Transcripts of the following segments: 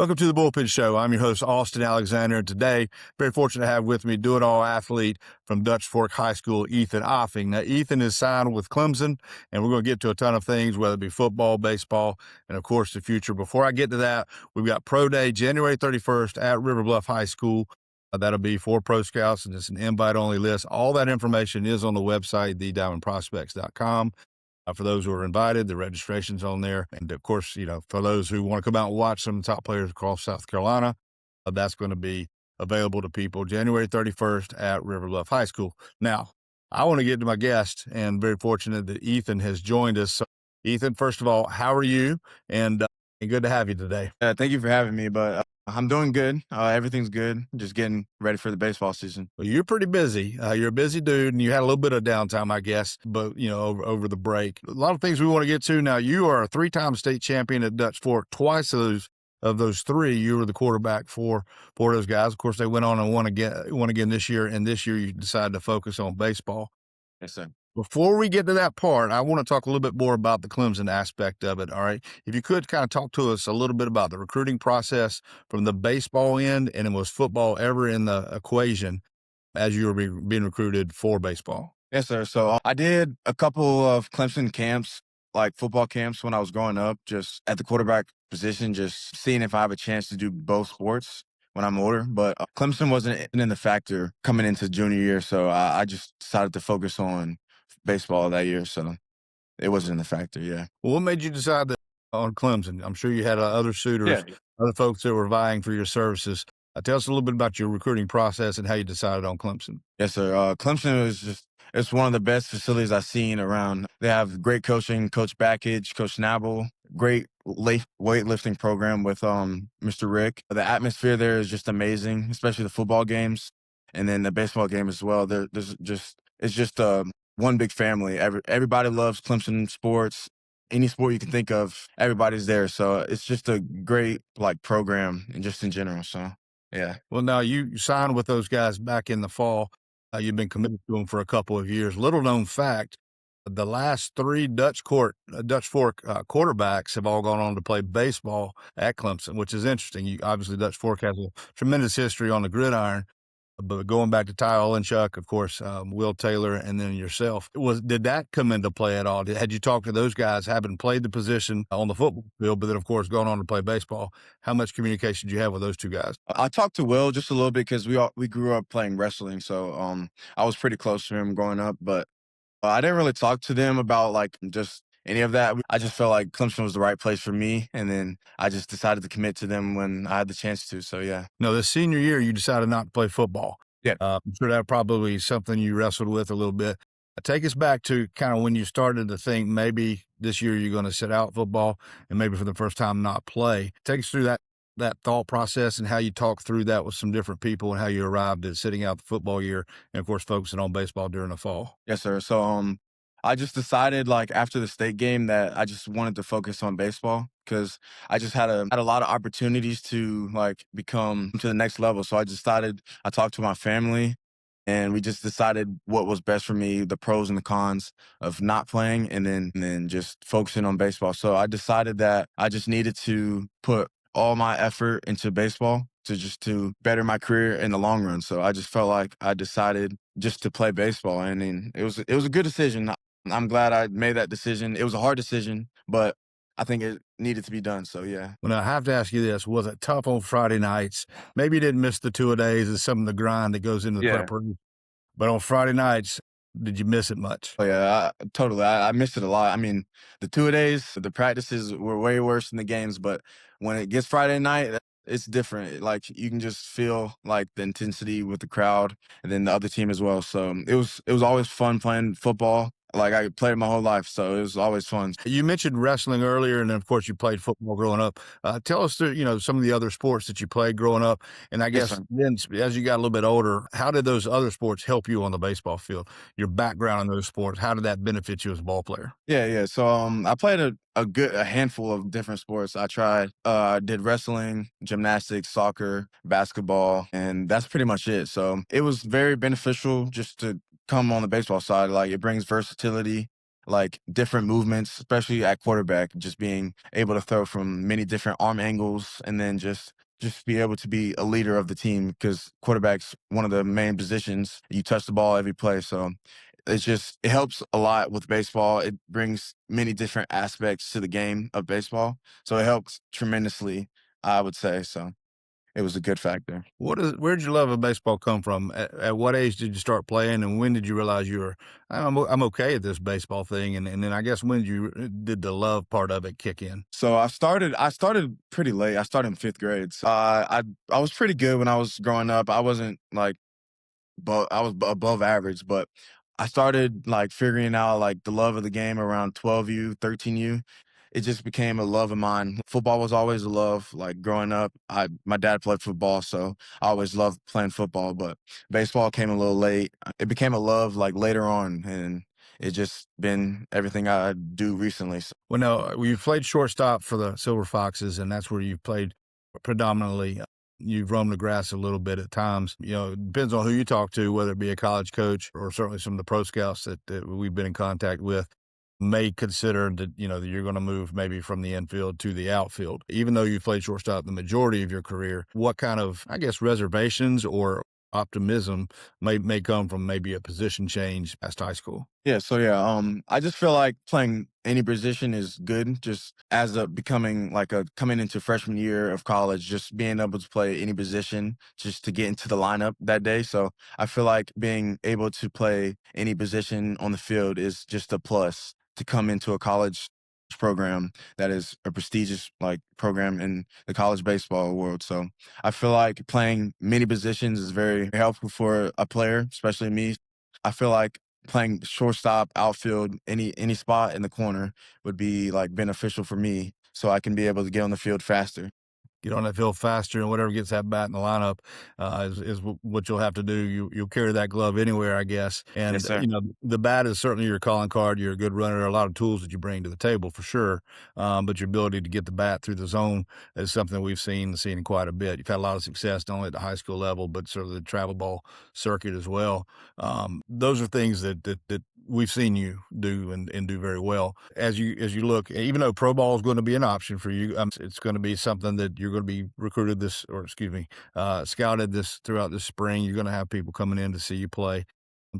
Welcome to the Bullpen Show. I'm your host, Austin Alexander, and today, very fortunate to have with me do-it-all athlete from Dutch Fork High School, Ethan Offing. Now, Ethan is signed with Clemson, and we're going to get to a ton of things, whether it be football, baseball, and, of course, the future. Before I get to that, we've got Pro Day, January 31st at River Bluff High School. That'll be for Pro Scouts, and it's an invite-only list. All that information is on the website, thediamondprospects.com. For those who are invited, the registration's on there. And of course, for those who want to come out and watch some of the top players across South Carolina, that's going to be available to people January 31st at River Bluff High School. Now, I want to get to my guest, and very fortunate that Ethan has joined us. So, Ethan, first of all, how are you? And good to have you today. Thank you for having me, but I'm doing good. Everything's good. Just getting ready for the baseball season. Well, you're pretty busy. You're a busy dude, and you had a little bit of downtime, I guess, but, over the break. A lot of things we want to get to. Now, you are a three-time state champion at Dutch Fork. Twice of those three, you were the quarterback for those guys. Of course, they went on and won again this year, and this year you decided to focus on baseball. Yes, sir. Before we get to that part, I want to talk a little bit more about the Clemson aspect of it, all right? If you could kind of talk to us a little bit about the recruiting process from the baseball end, and was football ever in the equation as you were being recruited for baseball? Yes, sir. So I did a couple of Clemson camps, like football camps when I was growing up, just at the quarterback position, just seeing if I have a chance to do both sports when I'm older. But Clemson wasn't in the factor coming into junior year, so I just decided to focus on baseball that year, so it wasn't in the factor. Yeah. Well, what made you decide that on Clemson? I'm sure you had other suitors, other folks that were vying for your services. Tell us a little bit about your recruiting process and how you decided on Clemson. Yes, sir. Clemson is it's one of the best facilities I've seen around. They have great coaching, Coach Backage, Coach Nabble, great weightlifting program with Mr. Rick. The atmosphere there is just amazing, especially the football games, and then the baseball game as well. It's just one big family. Everybody loves Clemson sports. Any sport you can think of, everybody's there. So it's just a great program and just in general. So yeah. Well, now you signed with those guys back in the fall. You've been committed to them for a couple of years. Little known fact, the last three Dutch Fork quarterbacks have all gone on to play baseball at Clemson, which is interesting. Obviously, Dutch Fork has a tremendous history on the gridiron. But going back to Ty Olenchuk, of course, Will Taylor, and then yourself, did that come into play at all? Had you talked to those guys, having played the position on the football field, but then, of course, gone on to play baseball? How much communication did you have with those two guys? I talked to Will just a little bit because we grew up playing wrestling, so I was pretty close to him growing up, but I didn't really talk to them about just any of that. I just felt like Clemson was the right place for me, and then I just decided to commit to them when I had the chance to. So yeah. No, this senior year you decided not to play football. Yeah, I'm sure that probably something you wrestled with a little bit. Take us back to kind of when you started to think maybe this year you're going to sit out football and maybe for the first time not play. Take us through that thought process and how you talked through that with some different people and how you arrived at sitting out the football year and, of course, focusing on baseball during the fall. Yes, sir. So I just decided after the state game that I just wanted to focus on baseball because I just had a lot of opportunities to become to the next level. So I talked to my family, and we just decided what was best for me, the pros and the cons of not playing, and then just focusing on baseball. So I decided that I just needed to put all my effort into baseball to better my career in the long run. So I just felt like I decided just to play baseball, and then it was a good decision. I'm glad I made that decision. It was a hard decision, but I think it needed to be done. So yeah. Well, now I have to ask you this: was it tough on Friday nights? Maybe you didn't miss the two-a-days and some of the grind that goes into the preparation, but on Friday nights, did you miss it much? Oh yeah, totally. I missed it a lot. I mean, the two-a-days, the practices were way worse than the games, but when it gets Friday night, it's different. You can just feel the intensity with the crowd and then the other team as well. So it was always fun playing football. I played my whole life, so it was always fun. You mentioned wrestling earlier, and then, of course, you played football growing up. Tell us, some of the other sports that you played growing up, and I guess then as you got a little bit older, how did those other sports help you on the baseball field? Your background in those sports, how did that benefit you as a ball player? Yeah. So I played a handful of different sports. I did wrestling, gymnastics, soccer, basketball, and that's pretty much it. So it was very beneficial just to come on the baseball side. It brings versatility. like different movements, especially at quarterback, just being able to throw from many different arm angles and then just be able to be a leader of the team because quarterback's one of the main positions. You touch the ball every play. So it helps a lot with baseball. It brings many different aspects to the game of baseball. So it helps tremendously, I would say. So it was a good factor. Where did your love of baseball come from? At what age did you start playing, and when did you realize you were, I'm okay at this baseball thing? And then I guess when did the love part of it kick in? So I started pretty late. I started in 5th grade. So, I was pretty good when I was growing up. I wasn't like but I was above average, but I started like figuring out like the love of the game around 12U, 13U. It just became a love of mine. Football was always a love. Like growing up, my dad played football, so I always loved playing football, but baseball came a little late. It became a love like later on, and it just been everything I do recently. So, Well, no, you played shortstop for the Silver Foxes, and that's where you've played predominantly. You've roamed the grass a little bit at times. It depends on who you talk to, whether it be a college coach or certainly some of the pro scouts that we've been in contact with may consider that you're going to move maybe from the infield to the outfield. Even though you've played shortstop the majority of your career, what kind of, I guess, reservations or optimism may come from maybe a position change past high school? I just feel like playing any position is good. Just as a becoming like a coming into freshman year of college, just being able to play any position just to get into the lineup that day. So I feel like being able to play any position on the field is just a plus to come into a college program that is a prestigious like program in the college baseball world. So I feel like playing many positions is very helpful for a player, especially me. I feel like playing shortstop, outfield, any spot in the corner would be like beneficial for me so I can be able to get on the field faster. Get on that field faster, and whatever gets that bat in the lineup is what you'll have to do. You'll carry that glove anywhere, I guess. Yes, And sir. the bat is certainly your calling card. You're a good runner. A lot of tools that you bring to the table for sure. But your ability to get the bat through the zone is something we've seen quite a bit. You've had a lot of success not only at the high school level, but sort of the travel ball circuit as well. Those are things that we've seen you do and do very well. As you look, even though pro ball is going to be an option for you, it's going to be something that you're going to be recruited scouted this throughout this spring. You're going to have people coming in to see you play.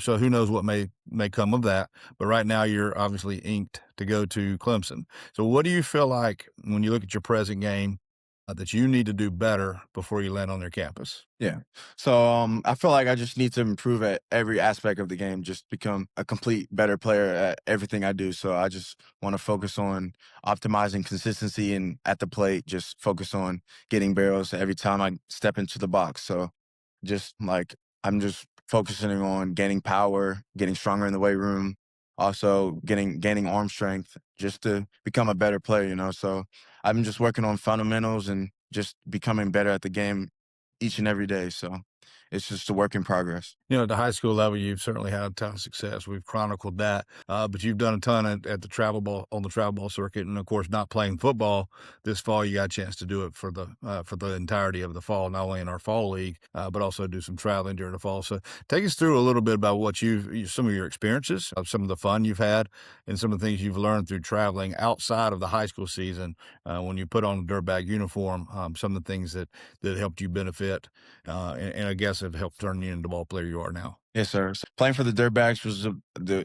So who knows what may come of that? But right now you're obviously inked to go to Clemson. So what do you feel like when you look at your present game that you need to do better before you land on their campus? Yeah. So I feel like I just need to improve at every aspect of the game, just become a complete better player at everything I do. So I just want to focus on optimizing consistency and at the plate, just focus on getting barrels every time I step into the box. So just like I'm just focusing on gaining power, getting stronger in the weight room, also gaining arm strength just to become a better player. So I'm just working on fundamentals and just becoming better at the game each and every day. So it's just a work in progress. At the high school level, you've certainly had a ton of success. We've chronicled that, but you've done a ton at the travel ball circuit, and of course, not playing football this fall. You got a chance to do it for the entirety of the fall, not only in our fall league, but also do some traveling during the fall. So, take us through a little bit about some of your experiences, of some of the fun you've had, and some of the things you've learned through traveling outside of the high school season. When you put on a dirtbag uniform, some of the things that helped you benefit, and I guess have helped turn you into the ball player you are now. Yes, sir. So playing for the Dirtbags was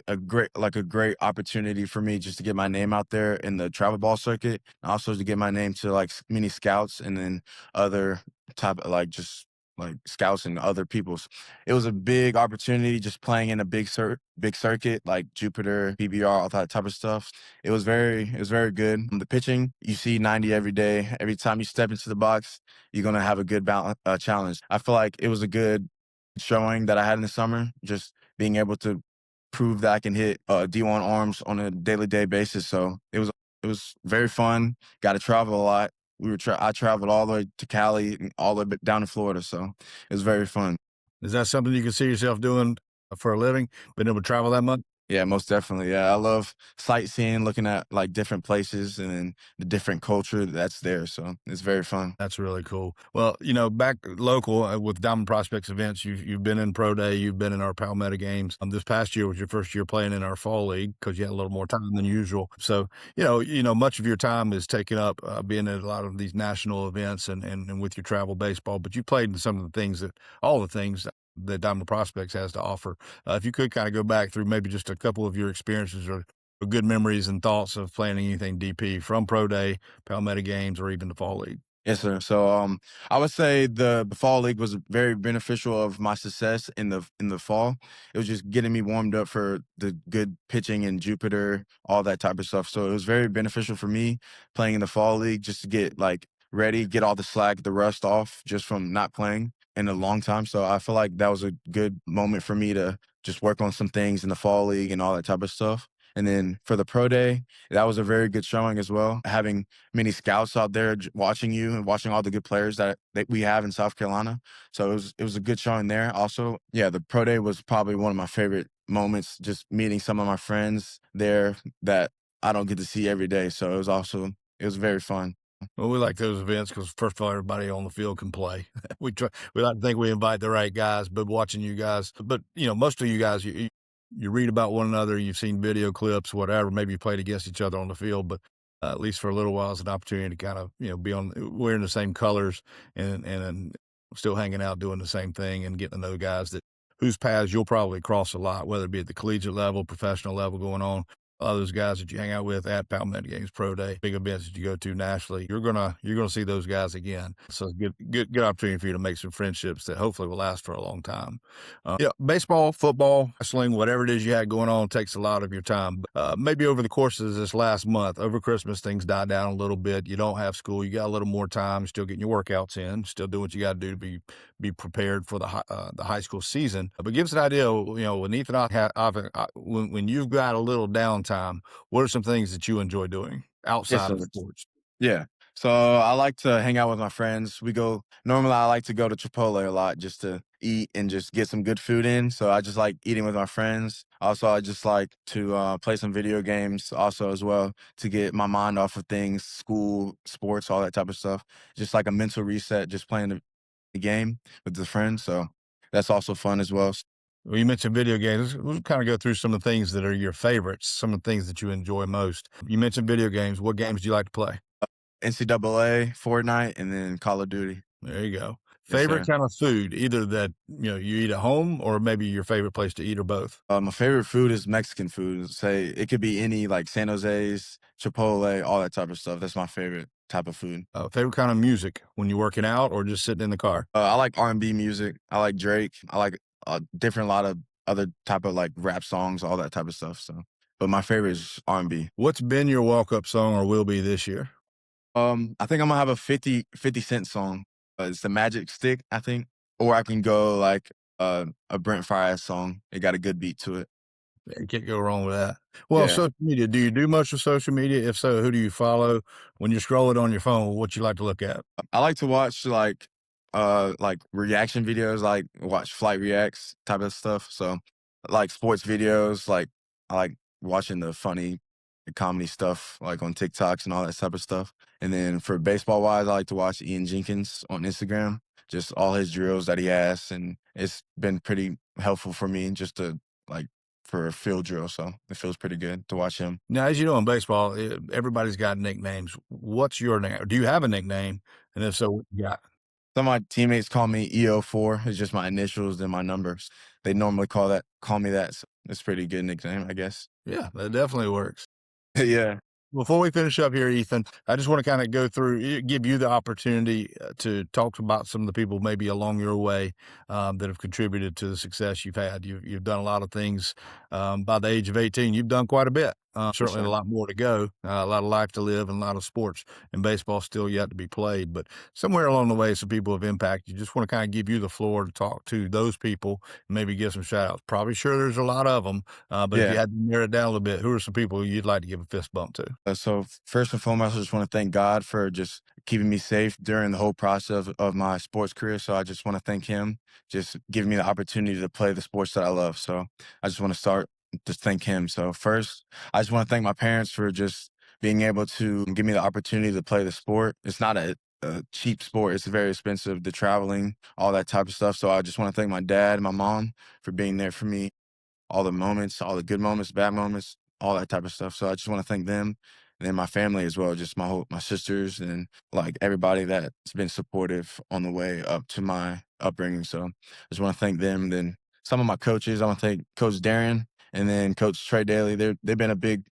a great opportunity for me just to get my name out there in the travel ball circuit, and also to get my name to like many scouts and then other type of like just like scouts and other people's. It was a big opportunity just playing in a big circuit like Jupiter, PBR, all that type of stuff. It was very good. The pitching, you see 90 every day. Every time you step into the box, you're gonna have a good challenge. I feel like it was a good showing that I had in the summer, just being able to prove that I can hit D1 arms on a daily day basis. So it was very fun. Got to travel a lot. I traveled all the way to Cali and all the way down to Florida. So it was very fun. Is that something you can see yourself doing for a living? Being able to travel that much? Yeah, most definitely. Yeah, I love sightseeing, looking at like different places and then the different culture that's there. So it's very fun. That's really cool. Well, back local with Diamond Prospects events, you've been in Pro Day, you've been in our Palmetto games. This past year was your first year playing in our fall league because you had a little more time than usual. So, much of your time is taken up being at a lot of these national events and with your travel baseball. But you played in some of the things all the things that Diamond Prospects has to offer. If you could kind of go back through maybe just a couple of your experiences or good memories and thoughts of playing anything DP from Pro Day, Palmetto games, or even the fall league. Yes, sir. So, I would say the fall league was very beneficial of my success in the fall. It was just getting me warmed up for the good pitching in Jupiter, all that type of stuff. So it was very beneficial for me playing in the fall league just to get like ready, get all the slack, the rust off just from not playing in a long time. So I feel like that was a good moment for me to just work on some things in the fall league and all that type of stuff. And then for the pro day, that was a very good showing as well. Having many scouts out there watching you and watching all the good players that we have in South Carolina. So it was a good showing there. Also, yeah, the pro day was probably one of my favorite moments. Just meeting some of my friends there that I don't get to see every day. So it was very fun. Well, we like those events because first of all, everybody on the field can play. We like to think we invite the right guys, but watching you guys, but most of you guys, you read about one another, you've seen video clips, whatever. Maybe you played against each other on the field, but at least for a little while, it's an opportunity to kind of be on wearing the same colors and still hanging out doing the same thing and getting to know guys that whose paths you'll probably cross a lot, whether it be at the collegiate level, professional level going on. All those guys that you hang out with at Palmetto Games Pro Day, big events that you go to nationally, you're gonna see those guys again. So it's good opportunity for you to make some friendships that hopefully will last for a long time. Baseball, football, wrestling, whatever it is you had going on takes a lot of your time. Maybe over the course of this last month, over Christmas, things died down a little bit. You don't have school, you got a little more time, still getting your workouts in, still doing what you got to do to be prepared for the high school season. But give us an idea, when Ethan, when you've got a little downtime, what are some things that you enjoy doing Yes, outside sir. of sports? Yeah. So I like to hang out with my friends. Normally I like to go to Chipotle a lot just to eat and just get some good food in. So I just like eating with my friends. Also, I just like to play some video games also as well to get my mind off of things, school, sports, all that type of stuff. Just like a mental reset, just playing the game with the friends. So that's also fun as well. Well, you mentioned video games. We'll kind of go through some of the things that are your favorites, some of the things that you enjoy most. You mentioned video games. What games do you like to play? NCAA, Fortnite, and then Call of Duty. There you go. Yes, Favorite sir. kind of food, either that you eat at home or maybe your favorite place to eat or both. My favorite food is Mexican food. Say it could be any like San Jose's, Chipotle, all that type of stuff. That's my favorite type of food. Favorite kind of music when you're working out or just sitting in the car. I like R&B music. I like Drake. I like different lot of other type of like rap songs, all that type of stuff. So, but my favorite is R&B. What's been your walk up song or will be this year? I think I'm gonna have a 50 Cent song. It's the Magic Stick, I think, or I can go like a Brent Faiyaz song. It got a good beat to it. Yeah, you can't go wrong with that. Well, Yeah. social media. Do you do much with social media? If so, who do you follow? When you're scrolling on your phone, what you like to look at? I like to watch like reaction videos, like watch flight reacts type of stuff. So like sports videos, like I like watching the comedy stuff like on TikToks and all that type of stuff. And then for baseball wise, I like to watch Ian Jenkins on Instagram, just all his drills that he has. And it's been pretty helpful for me just to like for a field drill. So it feels pretty good to watch him. Now, as you know, in baseball, everybody's got nicknames. What's your name? Do you have a nickname? And if so, what you got? Some of my teammates call me EO4. It's just my initials and my numbers. They normally call me that. So it's a pretty good nickname, I guess. Yeah, that definitely works. Yeah. Before we finish up here, Ethan, I just want to kind of go through, give you the opportunity to talk about some of the people maybe along your way that have contributed to the success you've had. You've done a lot of things. By the age of 18, you've done quite a bit. Yes, Certainly a sir. lot more to go, a lot of life to live, and a lot of sports and baseball still yet to be played. But somewhere along the way, some people have impacted you. Just want to kind of give you the floor to talk to those people and maybe give some shout outs. Probably sure there's a lot of them, but if you Yeah. had to narrow it down a little bit, who are some people you'd like to give a fist bump to? So first and foremost, I just want to thank God for just keeping me safe during the whole process of my sports career. So I just want to thank him, just giving me the opportunity to play the sports that I love. So I just want to start to thank him. So first, I just want to thank my parents for just being able to give me the opportunity to play the sport. It's not a cheap sport. It's very expensive, the traveling, all that type of stuff. So I just want to thank my dad and my mom for being there for me all the moments, all the good moments, bad moments, all that type of stuff. So I just want to thank them and then my family as well, just my sisters and like everybody that's been supportive on the way up to my upbringing. So I just want to thank them. Then some of my coaches, I want to thank Coach Darren and then Coach Trey Daly. They've been a big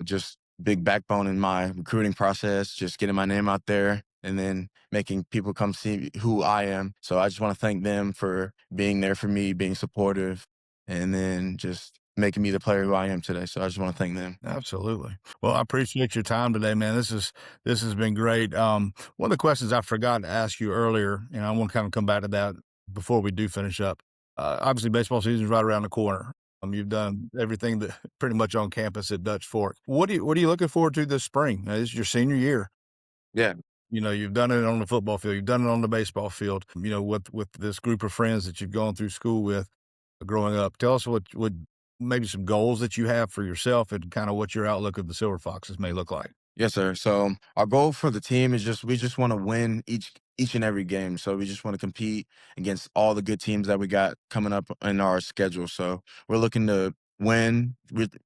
backbone in my recruiting process, just getting my name out there and then making people come see who I am. So I just want to thank them for being there for me, being supportive, and then just making me the player who I am today. So I just want to thank them. Absolutely. Well, I appreciate your time today, man. This has been great. One of the questions I forgot to ask you earlier, and I want to kind of come back to that before we do finish up. Obviously, baseball season is right around the corner. You've done everything that pretty much on campus at Dutch Fork. What are you looking forward to this spring? This is your senior year. Yeah. You know, you've done it on the football field, you've done it on the baseball field. You know, with this group of friends that you've gone through school with growing up. Tell us what maybe some goals that you have for yourself and kind of what your outlook of the Silver Foxes may look like. Yes, sir. So our goal for the team is just we just want to win each and every game. So we just want to compete against all the good teams that we got coming up in our schedule. So we're looking to win.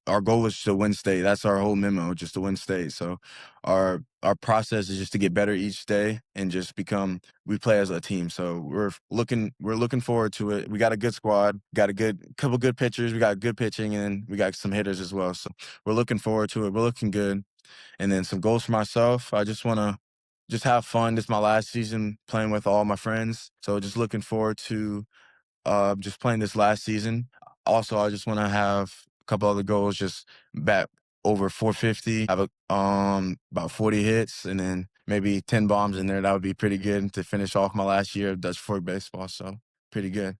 Our goal is to win state. That's our whole memo, just to win state. So our process is just to get better each day and just become we play as a team. So we're looking forward to it. We got a good squad, got a couple good pitchers, we got good pitching, and we got some hitters as well. So we're looking forward to it. We're looking good. And then some goals for myself. I just want to just have fun. This is my last season playing with all my friends. So just looking forward to just playing this last season. Also, I just want to have a couple other goals, just bat over 450, have about 40 hits, and then maybe 10 bombs in there. That would be pretty good to finish off my last year of Dutch Fork baseball. So pretty good.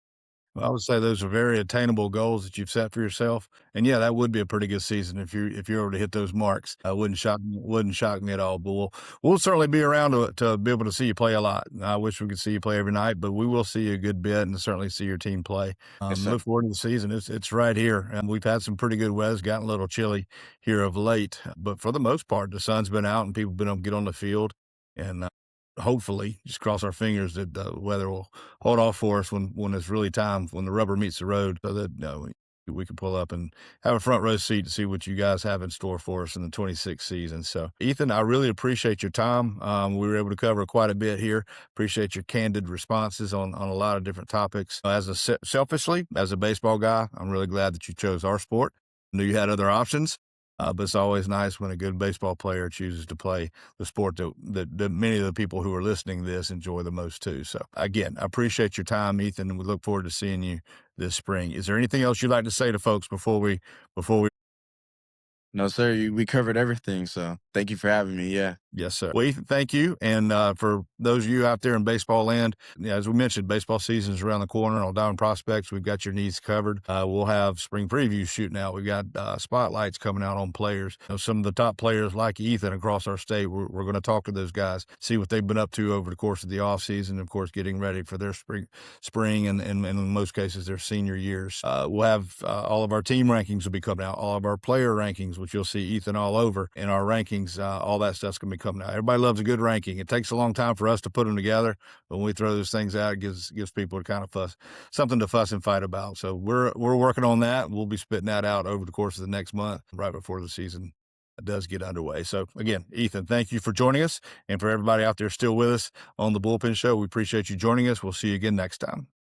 Well, I would say those are very attainable goals that you've set for yourself, and yeah, that would be a pretty good season if you're able to hit those marks. Wouldn't shock me at all. But we'll certainly be around to be able to see you play a lot. I wish we could see you play every night, but we will see you a good bit and certainly see your team play. Yes, sir. Look forward to the season. It's right here, and we've had some pretty good weather. It's gotten a little chilly here of late, but for the most part, the sun's been out and people have been able to get on the field and. Hopefully, just cross our fingers that the weather will hold off for us when it's really time, when the rubber meets the road, so that we can pull up and have a front row seat to see what you guys have in store for us in the 26th season. So, Ethan, I really appreciate your time. We were able to cover quite a bit here. Appreciate your candid responses on a lot of different topics. Selfishly, as a baseball guy, I'm really glad that you chose our sport. I knew you had other options. But it's always nice when a good baseball player chooses to play the sport that many of the people who are listening to this enjoy the most too. So again, I appreciate your time, Ethan, and we look forward to seeing you this spring. Is there anything else you'd like to say to folks before we No, sir. We covered everything. So thank you for having me. Yeah. Yes, sir. Well, Ethan, thank you. And for those of you out there in baseball land, yeah, as we mentioned, baseball season is around the corner. On Diamond Prospects, we've got your needs covered. We'll have spring previews shooting out. We've got spotlights coming out on players. Some of the top players like Ethan across our state, we're going to talk to those guys, see what they've been up to over the course of the offseason, of course, getting ready for their spring and in most cases, their senior years. We'll have all of our team rankings will be coming out, all of our player rankings, which you'll see Ethan all over in our rankings. All that stuff's going to be coming out. Everybody loves a good ranking. It takes a long time for us to put them together, but when we throw those things out, it gives people something to fuss and fight about. So we're working on that. We'll be spitting that out over the course of the next month, right before the season does get underway. So again, Ethan, thank you for joining us, and for everybody out there still with us on the Bullpen Show, we appreciate you joining us. We'll see you again next time.